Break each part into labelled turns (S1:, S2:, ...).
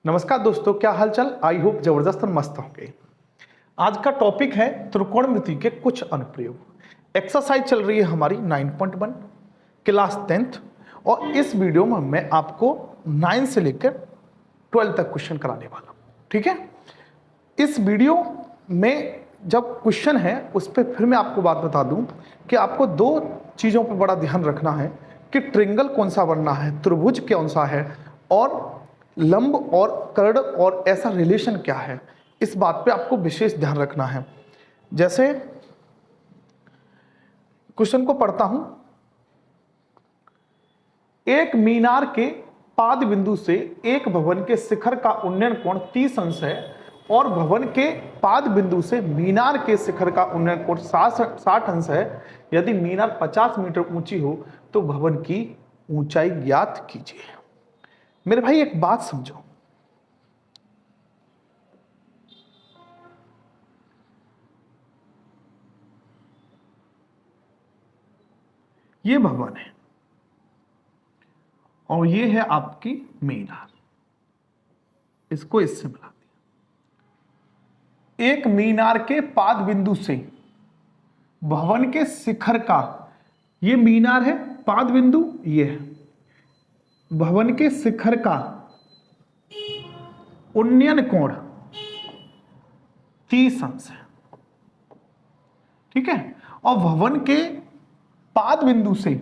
S1: नमस्कार दोस्तों, क्या हालचाल। आई होप जबरदस्त और मस्त होंगे। आज का टॉपिक है त्रिकोणमिति के कुछ अनुप्रयोग। एक्सरसाइज चल रही है हमारी 9.1 क्लास 10th और इस वीडियो में मैं आपको 9 से लेकर 12 तक क्वेश्चन कराने वाला हूं। ठीक है, इस वीडियो में जब क्वेश्चन है उस पर फिर मैं आपको बात बता दूं कि आपको दो चीज़ों पर बड़ा ध्यान रखना है कि ट्रिंगल कौन सा बनना है, त्रिभुज कौन सा है और लंब और कर्ण और ऐसा रिलेशन क्या है। इस बात पे आपको विशेष ध्यान रखना है। जैसे क्वेश्चन को पढ़ता हूं। एक मीनार के पाद बिंदु से एक भवन के शिखर का उन्नयन कोण 30 अंश है और भवन के पाद बिंदु से मीनार के शिखर का उन्नयन कोण 60 अंश है। यदि मीनार 50 मीटर ऊंची हो तो भवन की ऊंचाई ज्ञात कीजिए। मेरे भाई एक बात समझो, ये भवन है और ये है आपकी मीनार, इसको इससे मिला दिया। एक मीनार के पाद बिंदु से भवन के शिखर का, ये मीनार है, पाद बिंदु ये है, भवन के शिखर का उन्नयन कोण 30 अंश है। ठीक है, और भवन के पाद बिंदु से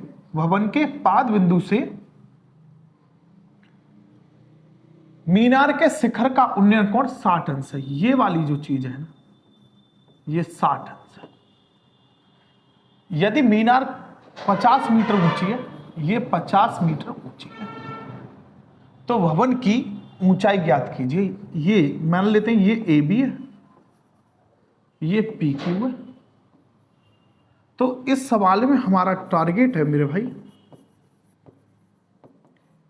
S1: मीनार के शिखर का उन्नयन कोण 60 अंश है। ये वाली जो चीज है ना, ये 60 अंश है। यदि मीनार 50 मीटर ऊंची है, ये 50 मीटर ऊंची है, तो भवन की ऊंचाई ज्ञात कीजिए। ये मान लेते हैं ये ए बी है, ये पी क्यू है। तो इस सवाल में हमारा टारगेट है मेरे भाई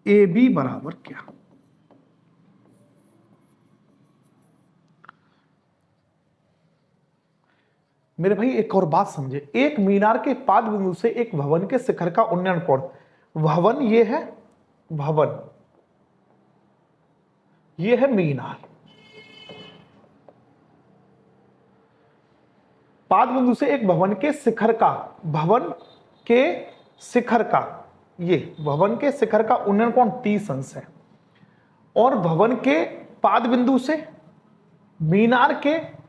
S1: ए बी बराबर क्या। मेरे भाई एक और बात समझे, एक मीनार के पाद बिंदु से एक भवन के शिखर का उन्नयन कोण, भवन ये है, भवन ये है मीनार, पाद बिंदु से एक भवन के शिखर का, भवन के शिखर का, ये भवन के शिखर का उन्नयन कोण 30 अंश है और भवन के पाद बिंदु से मीनार के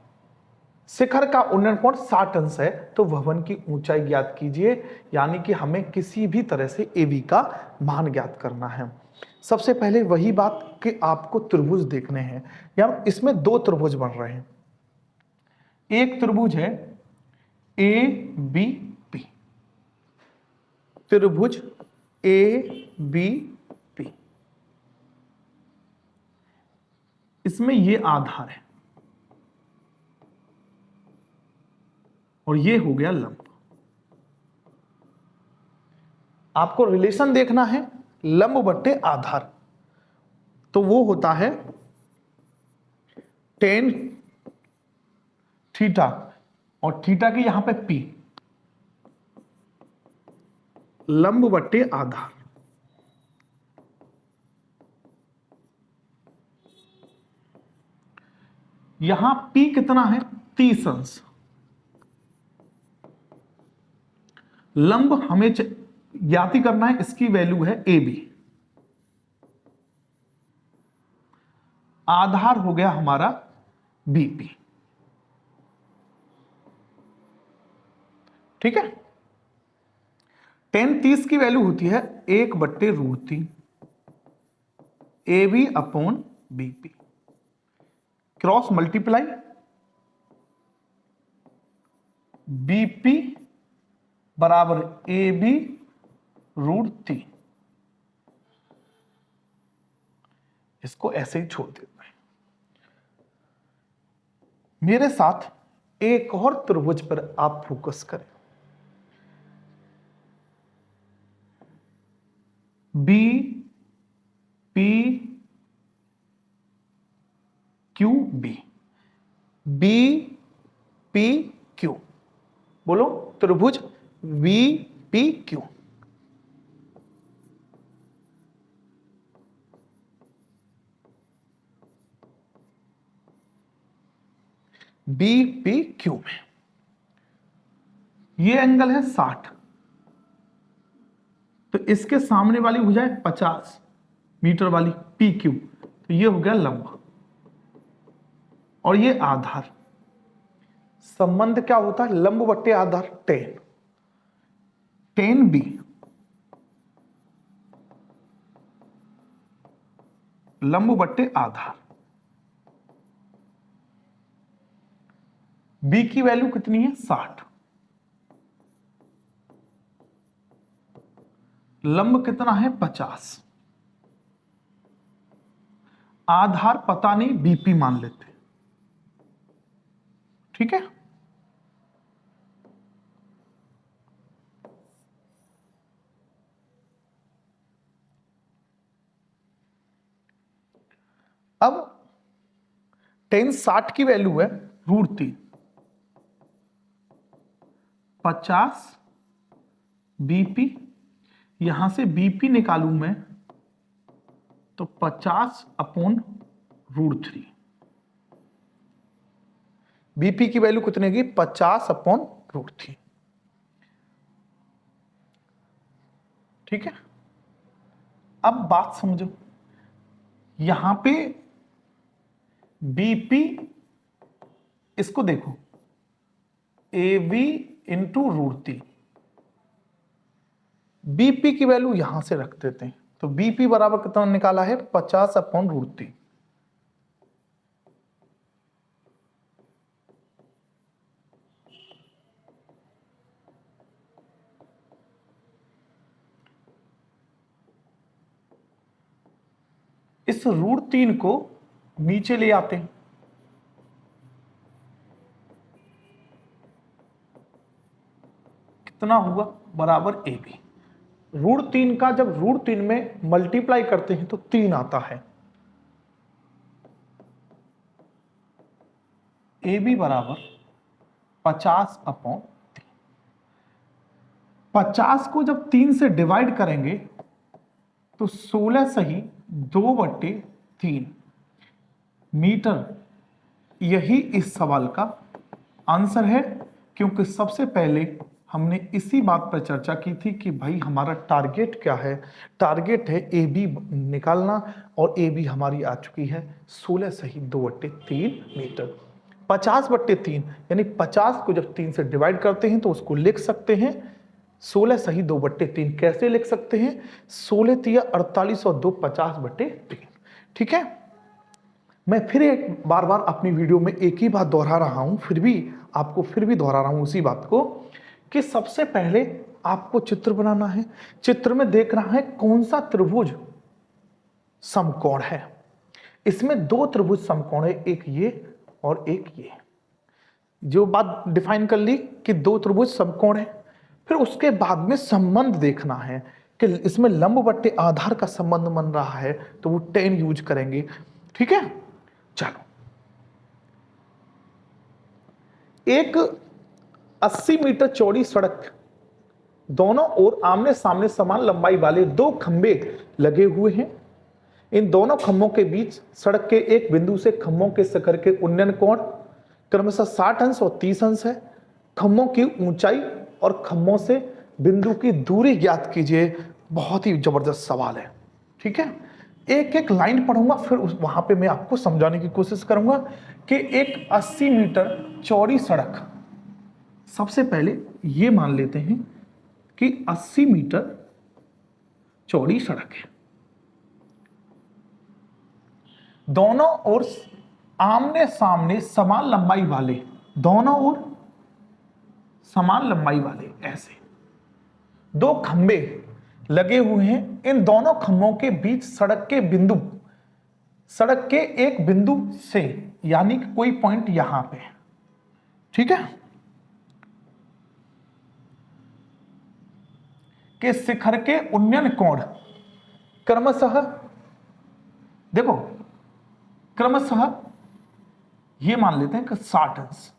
S1: शिखर का उन्नयन कोण 60 अंश है। तो भवन की ऊंचाई ज्ञात कीजिए, यानी कि हमें किसी भी तरह से AB का मान ज्ञात करना है। सबसे पहले वही बात कि आपको त्रिभुज देखने हैं। यार इसमें दो त्रिभुज बन रहे हैं। एक त्रिभुज है ABP, त्रिभुज ABP, इसमें ये आधार है और ये हो गया लंब। आपको रिलेशन देखना है लंब बट्टे आधार, तो वो होता है tan थीटा और थीटा की यहां पे P, लंब बट्टे आधार। यहां P कितना है 30 अंश, लंब हमें ज्ञात करना है, इसकी वैल्यू है AB, आधार हो गया हमारा BP। ठीक है, tan 30 की वैल्यू होती है 1/√3 AB upon BP, cross multiply BP बराबर AB√3। इसको ऐसे ही छोड़ देते हैं। मेरे साथ एक और त्रिभुज पर आप फोकस करें, BPQB, BPQ, बोलो त्रिभुज BPQ। BPQ में। ये एंगल है 60, तो इसके सामने वाली हो जाए 50 मीटर वाली PQ, तो ये हो गया लंब और ये आधार। संबंध क्या होता है? लंब बट्टे आधार, tan B लंब बट्टे आधार। B की वैल्यू कितनी है? 60। लंब कितना है? 50। आधार पता नहीं, BP मान लेते। ठीक है, अब tan 60 की वैल्यू है √3, 50 BP, यहां से BP निकालूं मैं तो 50/√3। BP की वैल्यू कितनी होगी? 50/√3। ठीक है, अब बात समझो, यहां पे BP, इसको देखो, AB × √3। BP की वैल्यू यहां से रख देते हैं, तो BP बराबर कितना निकाला है? 50/√3। इस √3 को नीचे ले आते हैं, कितना हुआ? बराबर AB। √3 का जब √3 में मल्टीप्लाई करते हैं तो 3 आता है। AB बराबर 50/3। 50 को जब 3 से डिवाइड करेंगे तो 16 सही 2/3 मीटर। यही इस सवाल का आंसर है, क्योंकि सबसे पहले हमने इसी बात पर चर्चा की थी कि भाई हमारा टारगेट क्या है? टारगेट है AB निकालना, और AB हमारी आ चुकी है 16 सही 2/3 मीटर। 50/3 यानी 50 को जब 3 से डिवाइड करते हैं तो उसको लिख सकते हैं 16 सही 2/3। कैसे लिख सकते हैं? 16 तिया 48 और 2 50/3। ठीक है, मैं फिर एक बार अपनी वीडियो में एक ही बात दोहरा रहा हूं, फिर भी दोहरा रहा हूं उसी बात को, कि सबसे पहले आपको चित्र बनाना है। चित्र में देखना है कौन सा त्रिभुज समकोण है। इसमें 2 त्रिभुज समकोण है, एक ये और एक ये। जो बात डिफाइन कर ली कि 2 त्रिभुज समकोण है, फिर उसके बाद में संबंध देखना है कि इसमें लंब बट्टे आधार का संबंध बन रहा है, तो वो tan यूज करेंगे। ठीक है, चलो, एक 80 मीटर चौड़ी सड़क, दोनों ओर आमने सामने समान लंबाई वाले 2 खंबे लगे हुए हैं। इन दोनों खंभों के बीच सड़क के एक बिंदु से खंभों के शिखर के उन्नयन कोण क्रमशः 60 अंश और 30 अंश है। खंभों की ऊंचाई और खंभों से बिंदु की दूरी ज्ञात कीजिए। बहुत ही जबरदस्त सवाल है। ठीक है, एक एक लाइन पढ़ूंगा, फिर वहां पे मैं आपको समझाने की कोशिश करूंगा कि एक 80 मीटर चौड़ी सड़क, सबसे पहले ये मान लेते हैं कि 80 मीटर चौड़ी सड़क है, दोनों ओर आमने सामने समान लंबाई वाले, दोनों ओर समान लंबाई वाले ऐसे 2 खंबे लगे हुए हैं। इन दोनों खंभों के बीच सड़क के एक बिंदु से, यानी कि कोई पॉइंट यहां पे, ठीक है, के शिखर के उन्नयन कोण क्रमशः, देखो क्रमशः ये मान लेते हैं कि 60 अंश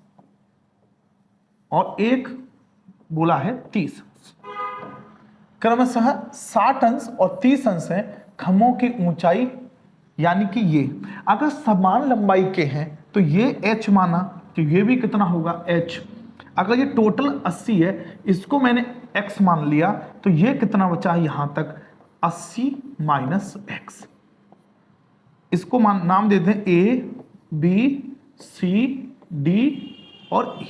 S1: और एक बोला है 30 अंश, क्रमशः 60 अंश और 30 अंश है। खंभों की ऊंचाई यानी कि ये अगर समान लंबाई के हैं तो ये h माना तो ये भी कितना होगा h। अगर ये टोटल 80 है, इसको मैंने x मान लिया, तो ये कितना बचा यहां तक 80 माइनस x। इसको नाम देते हैं a b c d और e।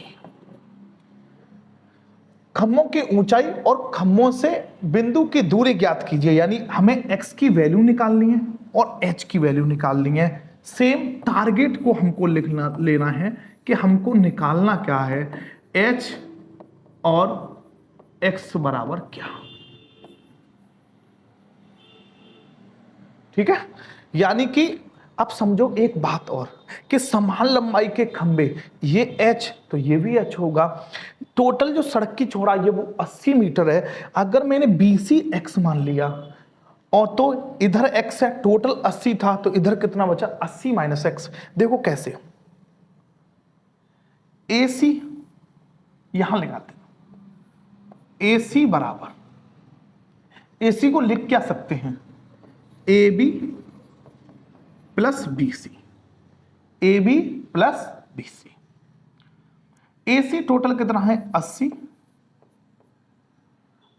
S1: खम्भों की ऊंचाई और खम्भों से बिंदु की दूरी ज्ञात कीजिए, यानी हमें x की वैल्यू निकालनी है और h की वैल्यू निकालनी है। सेम टारगेट को हमको लेना है कि हमको निकालना क्या है, h और x बराबर क्या। ठीक है, यानी कि अब समझो एक बात और कि समान लंबाई के खंबे, ये h तो ये भी h होगा। टोटल जो सड़क की चौड़ाई है वो 80 मीटर है। अगर मैंने BC x मान लिया और तो इधर x है, टोटल 80 था, तो इधर कितना बचा 80 माइनस x। देखो कैसे, AC यहां लगाते हैं, AC बराबर, AC को लिख क्या सकते हैं, AB plus BC, AB plus BC। AC total कितना है 80,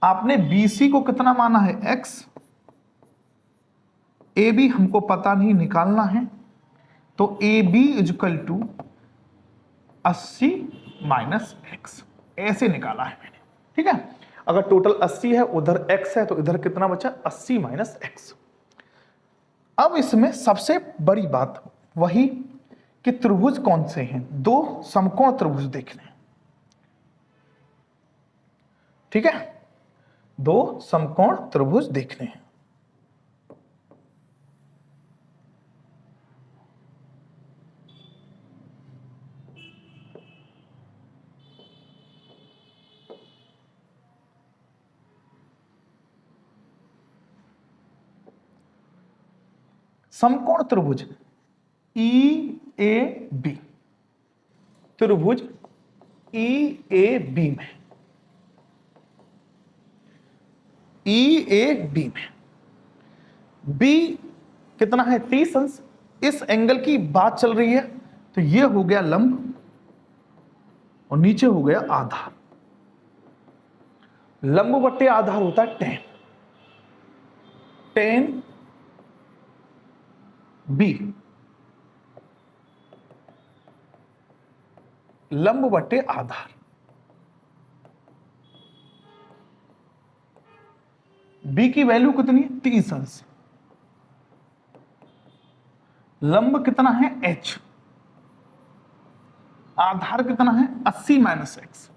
S1: आपने BC को कितना माना है x, AB हमको पता नहीं, निकालना है, तो AB is equal to 80 minus x, ऐसे निकाला है मैंने। ठीक है, अगर टोटल 80 है, उधर x है, तो इधर कितना बचा 80 माइनस x। अब इसमें सबसे बड़ी बात वही कि त्रिभुज कौन से हैं, दो समकोण त्रिभुज देखने हैं। ठीक है, दो समकोण त्रिभुज देखने हैं। समकोण त्रिभुज EAB, त्रिभुज EAB में, EAB में B कितना है 30 अंश। इस एंगल की बात चल रही है, तो ये हो गया लंब और नीचे हो गया आधार। लंब बट्टे आधार होता है 10, 10 B लंब बट्टे आधार। B की वैल्यू कितनी है 30 अंश। लंब कितना है h, आधार कितना है 80 माइनस x।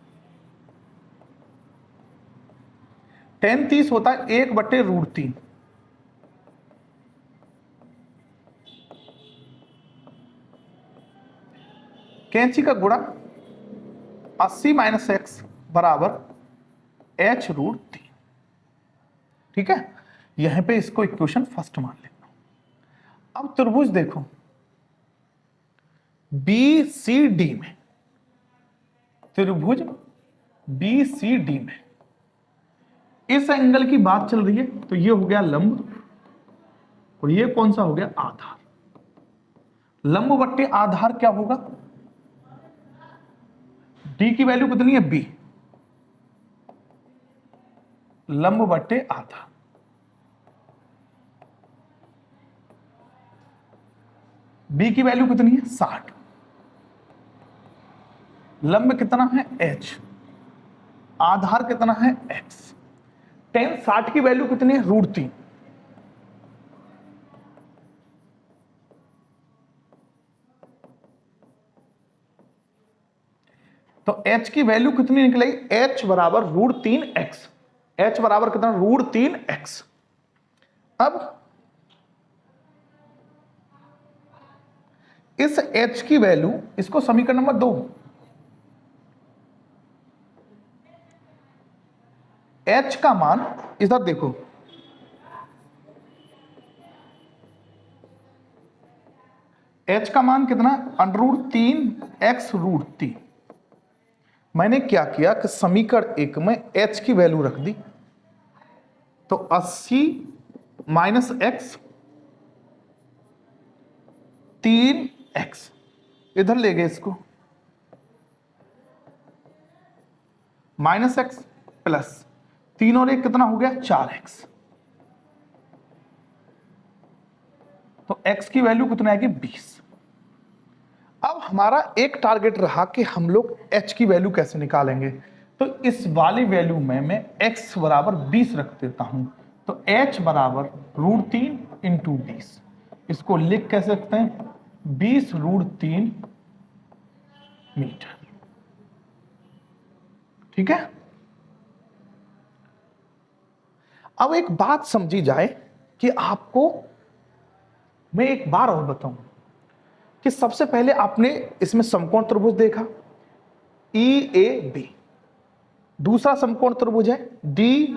S1: 10 30 होता है 1/√3। कैंची का गुणा 80 माइनस x बराबर h√3। ठीक है, यहां पे इसको इक्वेशन फर्स्ट मान लेना। अब त्रिभुज देखो BCD में, त्रिभुज BCD में इस एंगल की बात चल रही है, तो ये हो गया लंब और ये कौन सा हो गया आधार। लंब बट्टे आधार क्या होगा, D की वैल्यू कितनी है B, लंब बट्टे आधार। B की वैल्यू कितनी है 60, लंब कितना है h, आधार कितना है x। 10 60 की वैल्यू कितनी है √3। तो h की वैल्यू कितनी निकलेगी, h बराबर √3x। h बराबर कितना √3x। अब इस h की वैल्यू, इसको समीकरण नंबर 2, h का मान इधर देखो, h का मान कितना √3x√3। मैंने क्या किया कि समीकरण 1 में h की वैल्यू रख दी, तो 80 माइनस x 3x, इधर ले गए इसको, माइनस एक्स प्लस 3 और 1 कितना हो गया 4x। तो x की वैल्यू कितना आएगी 20। अब हमारा एक टारगेट रहा कि हम लोग h की वैल्यू कैसे निकालेंगे। तो इस वाली वैल्यू में मैं x बराबर 20 रख देता हूं। तो h बराबर √3 इंटू 20। इसको लिख कैसे सकते हैं 20√3 मीटर। ठीक है। अब एक बात समझी जाए कि आपको मैं एक बार और बताऊं कि सबसे पहले आपने इसमें समकोण त्रिभुज देखा EAB, दूसरा समकोण त्रिभुज है DCB,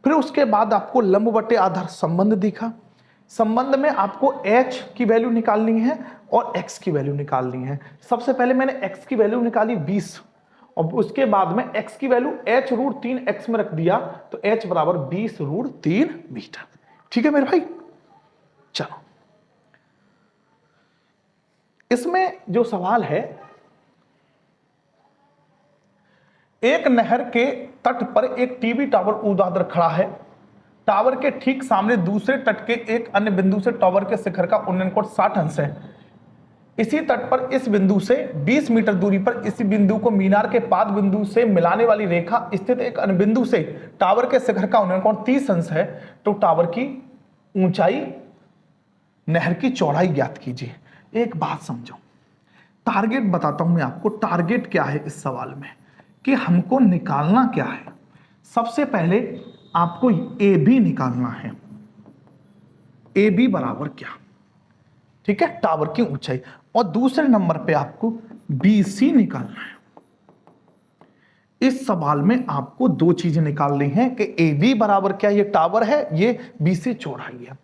S1: फिर उसके बाद आपको लंब बटे आधार संबंध दिखा। संबंध में आपको h की वैल्यू निकालनी है और x की वैल्यू निकालनी है। सबसे पहले मैंने x की वैल्यू निकाली 20 और उसके बाद में x की वैल्यू h√3x में रख दिया। तो h बराबर 20√3 मीटर। ठीक है मेरे भाई। चलो इसमें जो सवाल है, एक नहर के तट पर एक टीवी टावर ऊर्ध्वाधर खड़ा है। टावर के ठीक सामने दूसरे तट के एक अन्य बिंदु से टावर के शिखर का उन्नयन कोण 60 अंश है। इसी तट पर इस बिंदु से 20 मीटर दूरी पर इसी बिंदु को मीनार के पाद बिंदु से मिलाने वाली रेखा स्थित एक अन्य बिंदु से टावर के शिखर का उन्नयन कोण 30 अंश है। तो टावर की ऊंचाई, नहर की चौड़ाई ज्ञात कीजिए। एक बात समझो, टारगेट बताता हूं मैं आपको। टारगेट क्या है इस सवाल में कि हमको निकालना क्या है। सबसे पहले आपको ए बी निकालना है। ए बी बराबर क्या, ठीक है, टावर की ऊंचाई। और दूसरे नंबर पे आपको बी सी निकालना है। इस सवाल में आपको दो चीजें निकालनी है कि ए बी बराबर क्या, ये टावर है, ये बी सी चौड़ाई है।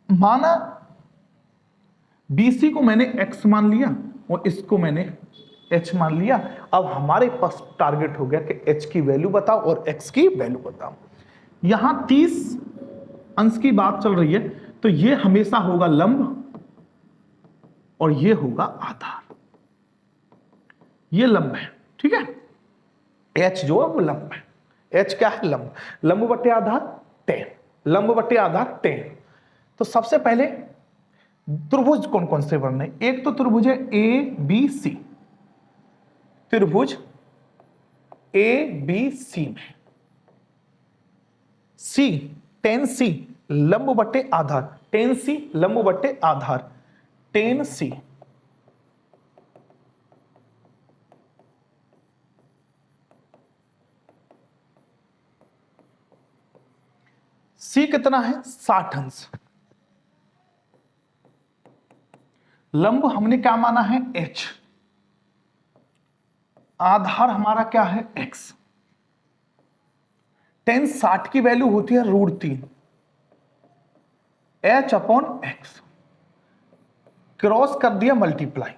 S1: माना बी सी को मैंने x मान लिया और इसको मैंने h मान लिया। अब हमारे पास टारगेट हो गया कि h की वैल्यू बताओ और x की वैल्यू बताओ। यहां 30 अंश की बात चल रही है, तो ये हमेशा होगा लंब और ये होगा आधार। ये लंब है, ठीक है। h जो है वो लंब है। h क्या है, लंब। लंब बटे आधार 10, लंब बटे आधार 10। तो सबसे पहले त्रिभुज कौन कौन से बनने, एक तो त्रिभुज है ए बी सी। त्रिभुज ए बी सी में सी 10c लंब बटे आधार, 10c लंब बटे आधार 10c। सी कितना है 60 अंश। लंब हमने क्या माना है h, आधार हमारा क्या है x। 10 60 की वैल्यू होती है √3 h अपॉन x, क्रॉस कर दिया मल्टीप्लाई,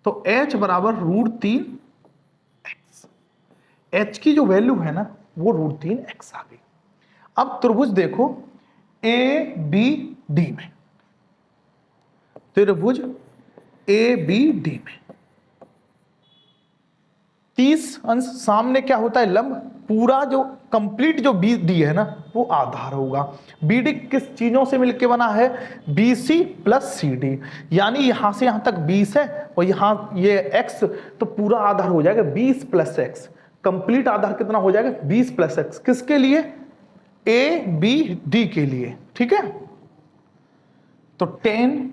S1: तो h बराबर √3 x। h की जो वैल्यू है ना वो √3 x आ गई। अब त्रिभुज देखो ए बी डी में, त्रिभुज ए बी डी में 30 अंश सामने क्या होता है लंब, पूरा जो कंप्लीट जो बी डी है ना वो आधार होगा। बी डी किस चीजों से मिलकर बना है, B C plus C D, यानी यहां से यहां तक 20 है और यहां ये x, तो पूरा आधार हो जाएगा 20 प्लस एक्स। कंप्लीट आधार कितना हो जाएगा 20 प्लस एक्स। किसके लिए, ए बी डी के लिए, ठीक है। तो 10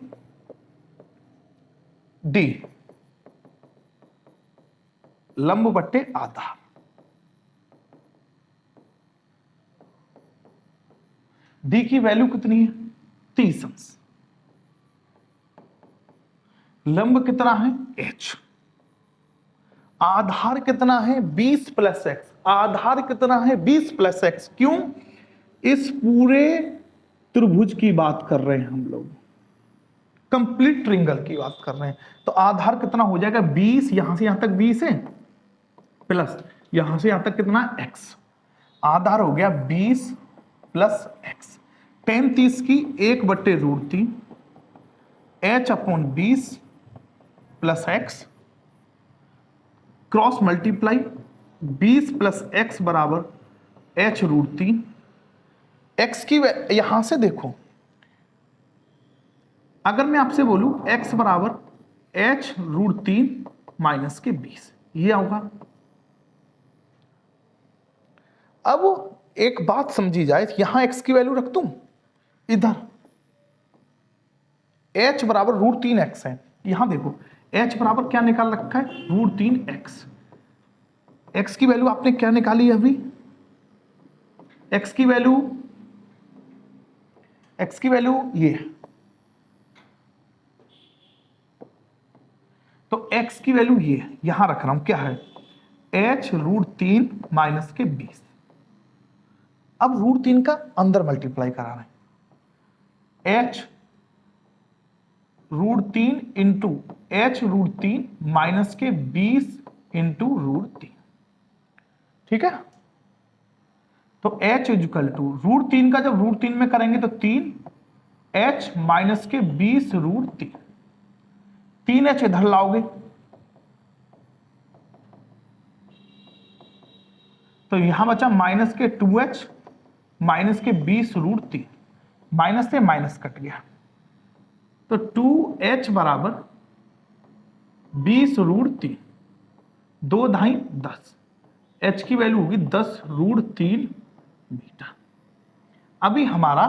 S1: डी लंब बट्टे आधार, डी की वैल्यू कितनी है 30 अंश। लंब कितना है h, आधार कितना है 20 प्लस एक्स। आधार कितना है 20 प्लस एक्स। क्यों, इस पूरे त्रिभुज की बात कर रहे हैं हम लोग, कंप्लीट ट्रिंगल की बात कर रहे हैं। तो आधार कितना हो जाएगा 20, यहां से यहां तक 20 है, प्लस यहां से यहां तक कितना x, आधार हो गया 20 प्लस x। 10 30 की 1/√3 h upon 20 plus x cross multiply 20 plus x बराबर h√3। एक्स की यहां से देखो, अगर मैं आपसे बोलूं x बराबर h√3 माइनस के 20, ये होगा। अब एक बात समझी जाए, यहां x की वैल्यू रख दूं, इधर h बराबर √3x है। यहां देखो h बराबर क्या निकाल रखा है, √3x। x की वैल्यू आपने क्या निकाली है अभी, x की वैल्यू ये है। तो x की वैल्यू ये है, यहां रख रहा हूं, क्या है, h√3 माइनस के 20। अब √3 का अंदर मल्टीप्लाई करा रहे हैं, h√3 इंटू h√3 माइनस के 20 इंटू √3, ठीक है। तो h इक्वल टू √3 का जब √3 में करेंगे तो 3 h माइनस के 20 √3, 3h इधर लाओगे तो यहां बचा माइनस के 2h माइनस के 20 √3, माइनस से माइनस कट गया, तो 2h बराबर 20 √3, 2 ढाई 10, h की वैल्यू होगी 10 √3 मीटर। अभी हमारा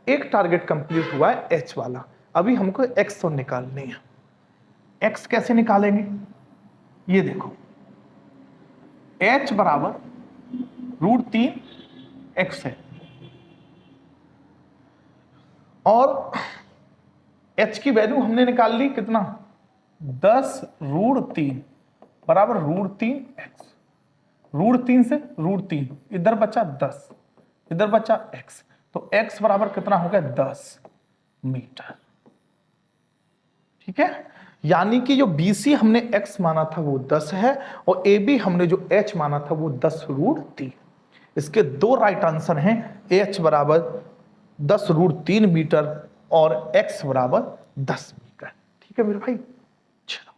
S1: एक टारगेट कंप्लीट हुआ है h वाला, अभी हमको x तो निकालनी है। x कैसे निकालेंगे, ये देखो, h बराबर √3x है और h की वैल्यू हमने निकाल ली कितना, 10 √3 बराबर √3x, √3 से √3, इधर बचा 10, इधर बचा x, तो x बराबर कितना हो गया, 10 मीटर, ठीक है। यानी कि जो BC हमने x माना था वो 10 है और AB हमने जो h माना था वो 10 √3। इसके दो राइट आंसर हैं, h बराबर 10 √3 मीटर और x बराबर 10 मीटर, ठीक है मेरे भाई। चलो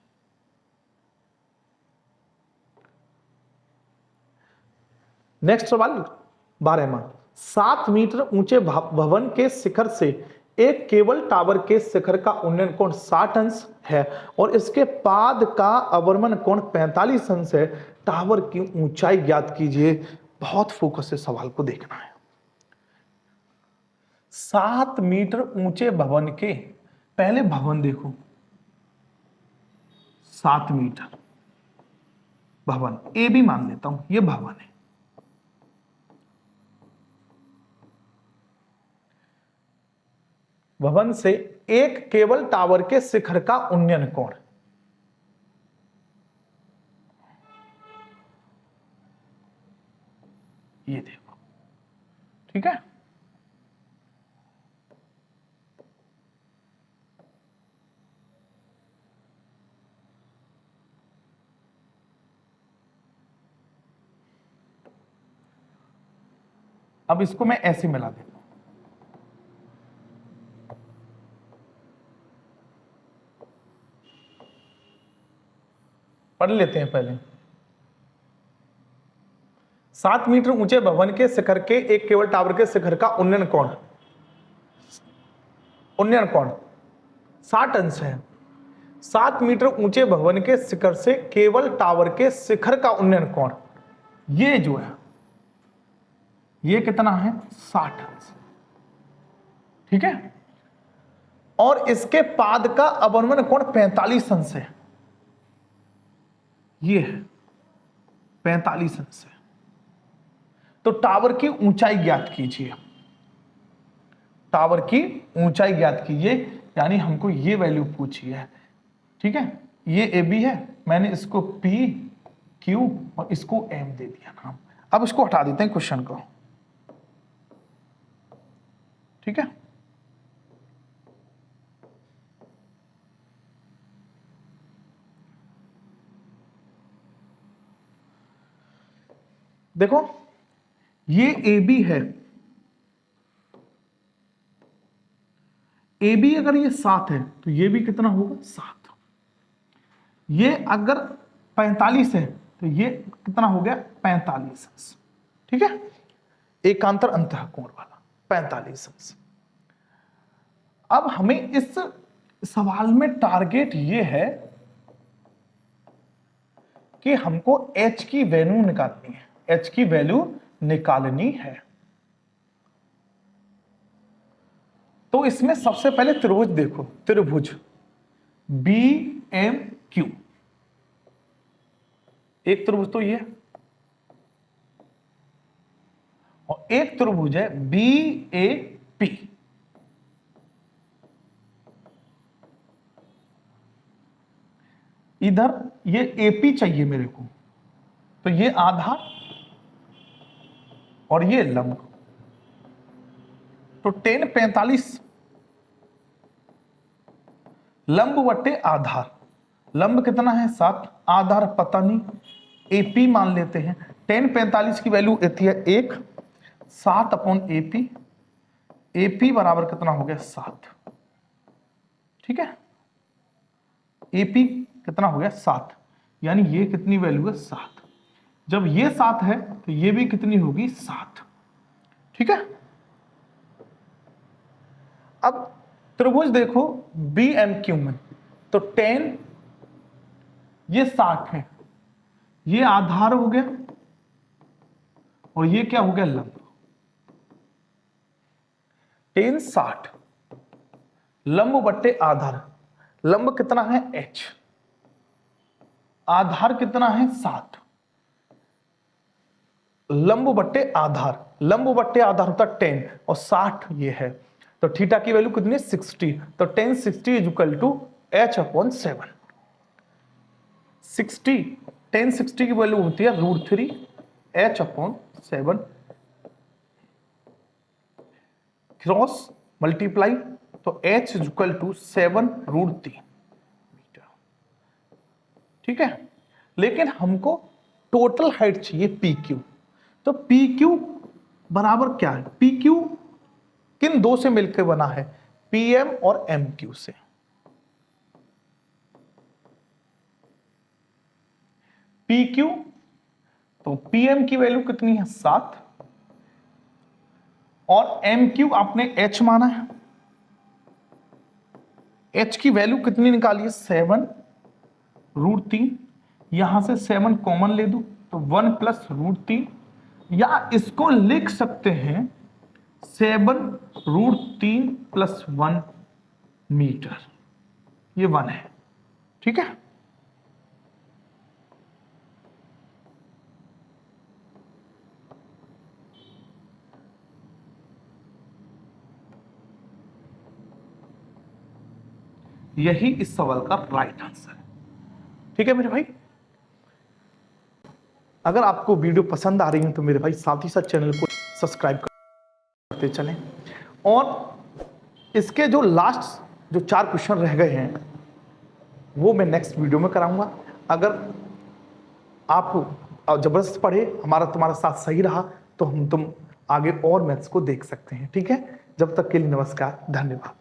S1: नेक्स्ट सवाल 12वां, 7 मीटर ऊंचे भवन के शिखर से एक केबल टावर के शिखर का उन्नयन कोण 60 अंश है और इसके पाद का अवनमन कोण 45 अंश है, टावर की ऊंचाई ज्ञात कीजिए। बहुत फोकस से सवाल को देखना है। 7 मीटर ऊंचे भवन के, पहले भवन देखो, 7 मीटर भवन, ए भी मान लेता हूं ये भवन है, भवन से एक केबल टावर के शिखर का उन्नयन कोण, ये देखो, ठीक है। अब इसको मैं ऐसे मिला देता हूं, पढ़ लेते हैं पहले। 7 मीटर ऊंचे भवन के शिखर के एक केबल टावर के शिखर का उन्नयन कोण 60 अंश है। 7 मीटर ऊंचे भवन के शिखर से केबल टावर के शिखर का उन्नयन कोण, ये जो है ये कितना है, 60 अंश, ठीक है। और इसके पाद का अवनमन कोण 45 अंश है, ये है 45 अंश है। तो टावर की ऊंचाई ज्ञात कीजिए, टावर की ऊंचाई ज्ञात कीजिए, यानी हमको ये वैल्यू पूछी है, ठीक है। ये AB है, मैंने इसको P Q और इसको M दे दिया नाम। अब इसको हटा देते हैं क्वेश्चन को, ठीक है। देखो ये AB है, AB अगर ये 7 है तो ये भी कितना होगा, 7। ये अगर 45 है तो ये कितना हो गया 45 अंश, ठीक है, एकांतर अंतःकोण वाला 45 अंश। अब हमें इस सवाल में टारगेट ये है कि हमको h की वैल्यू निकालनी है, h की वैल्यू निकालनी है। तो इसमें सबसे पहले त्रिभुज देखो, त्रिभुज BMQ, एक त्रिभुज तो ये और एक त्रिभुज है BAP। इधर ये AP चाहिए मेरे को, तो ये आधार और ये लंब, तो 10 45 लंब बटे आधार, लंब कितना है 7, आधार पता नहीं, AP मान लेते हैं। 10 45 की वैल्यू आती है 1, 7 अपॉन AP, AP बराबर कितना हो गया 7, ठीक है, AP कितना हो गया 7, यानी ये कितनी वैल्यू है 7। जब ये 7 है तो ये भी कितनी होगी 7, ठीक है। अब त्रिभुज देखो BMQ में, तो 10 ये 60 है, ये आधार हो गया और ये क्या हो गया लंब। 10 60 लंब बट्टे आधार, लंब कितना है h, आधार कितना है 7, लंब बट्टे आधार, लंब बट्टे आधार होता 10 और 60 ये है, तो थीटा की वैल्यू कितनी 60, तो 10 60 is equal to h upon 7। 60 10 60 की वैल्यू होती है √3 h अपॉन 7, क्रॉस मल्टीप्लाई तो h is equal to 7 √3 metre, ठीक है। लेकिन हमको टोटल हाइट चाहिए PQ, तो PQ बराबर क्या है, PQ किन दो से मिलकर बना है, PM और MQ से। PQ तो PM की वैल्यू कितनी है 7 और MQ आपने H माना है, H की वैल्यू कितनी निकाली है 7 √3, यहां से 7 कॉमन ले दो तो 1 प्लस √3, या इसको लिख सकते हैं 7 √3 प्लस 1 मीटर, ये 1 है, ठीक है। यही इस सवाल का राइट आंसर है, ठीक है मेरे भाई। अगर आपको वीडियो पसंद आ रही है तो मेरे भाई साथ ही साथ चैनल को सब्सक्राइब करते चलें, और इसके जो लास्ट जो 4 क्वेश्चन रह गए हैं वो मैं नेक्स्ट वीडियो में कराऊंगा। अगर आप जबरदस्त पढ़े, हमारा तुम्हारा साथ सही रहा तो तुम आगे और मैथ्स को देख सकते हैं, ठीक है। जब तक के लिए नमस्कार, धन्यवाद।